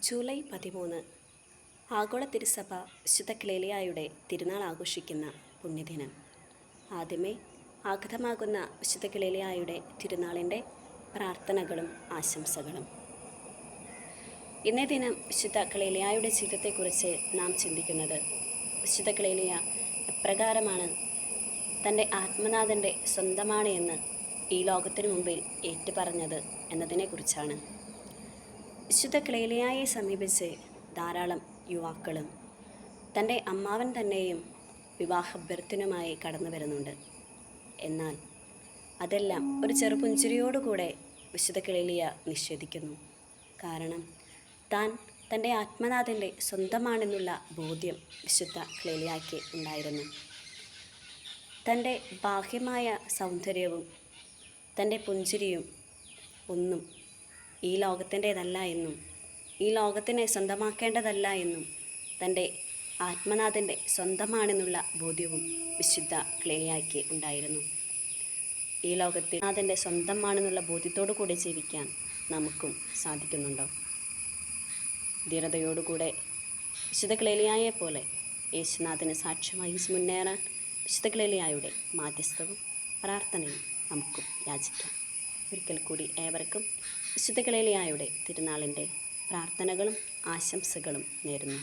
July 13 ആഗോള തിരുസഭ വിശുദ്ധ ക്ലേലിയായുടെ തിരുനാൾ ആഘോഷിക്കുന്ന പുണ്യദിനം. ആദ്യമേ ആഗതമാകുന്ന വിശുദ്ധ ക്ലേലിയായുടെ തിരുനാളിൻ്റെ പ്രാർത്ഥനകളും ആശംസകളും. ഇന്നേ ദിനം വിശുദ്ധ ക്ലേലിയായുടെ ജീവിതത്തെക്കുറിച്ച് നാം ചിന്തിക്കുന്നത് വിശുദ്ധ ക്ലേലിയ എപ്രകാരമാണ് തൻ്റെ ആത്മനാഥൻ്റെ സ്വന്തമാണ് എന്ന് ഈ ലോകത്തിനു മുമ്പിൽ ഏറ്റുപറഞ്ഞത് എന്നതിനെക്കുറിച്ചാണ്. വിശുദ്ധ ക്ലേലിയായെ സമീപിച്ച് ധാരാളം യുവാക്കളും തൻ്റെ അമ്മാവൻ തന്നെയും വിവാഹാഭ്യർത്ഥനയുമായി കടന്നു വരുന്നുണ്ട്. എന്നാൽ അതെല്ലാം ഒരു ചെറുപുഞ്ചിരിയോടുകൂടെ വിശുദ്ധ ക്ലേലിയ നിഷേധിക്കുന്നു. കാരണം താൻ തൻ്റെ ആത്മനാഥൻ്റെ സ്വന്തമാണെന്നുള്ള ബോധ്യം വിശുദ്ധ ക്ലേലിയായ്ക്ക് ഉണ്ടായിരുന്നു. തൻ്റെ ബാഹ്യമായ സൗന്ദര്യവും തൻ്റെ പുഞ്ചിരിയും ഒന്നും ഈ ലോകത്തിൻ്റേതല്ല എന്നും ഈ ലോകത്തിനെ സ്വന്തമാക്കേണ്ടതല്ല എന്നും തൻ്റെ ആത്മനാഥൻ്റെ സ്വന്തമാണെന്നുള്ള ബോധ്യവും വിശുദ്ധ ക്ലേലിയായ്ക്ക് ഉണ്ടായിരുന്നു. ഈ ലോകത്തിൽ നാഥൻ്റെ സ്വന്തമാണെന്നുള്ള ബോധ്യത്തോടു കൂടി ജീവിക്കാൻ നമുക്കും സാധിക്കുന്നുണ്ടോ? ധീരതയോടുകൂടെ വിശുദ്ധ ക്ലേലിയായെ പോലെ യേശുനാഥന് സാക്ഷ്യമായി മുന്നേറാൻ വിശുദ്ധ ക്ലേലിയായുടെ മാധ്യസ്ഥവും പ്രാർത്ഥനയും നമുക്കും യാചിക്കാം. ഒരിക്കൽ കൂടി ഏവർക്കും വിശുദ്ധ ക്ലേലിയായുടെ തിരുനാളിൻ്റെ പ്രാർത്ഥനകളും ആശംസകളും നേരുന്നു.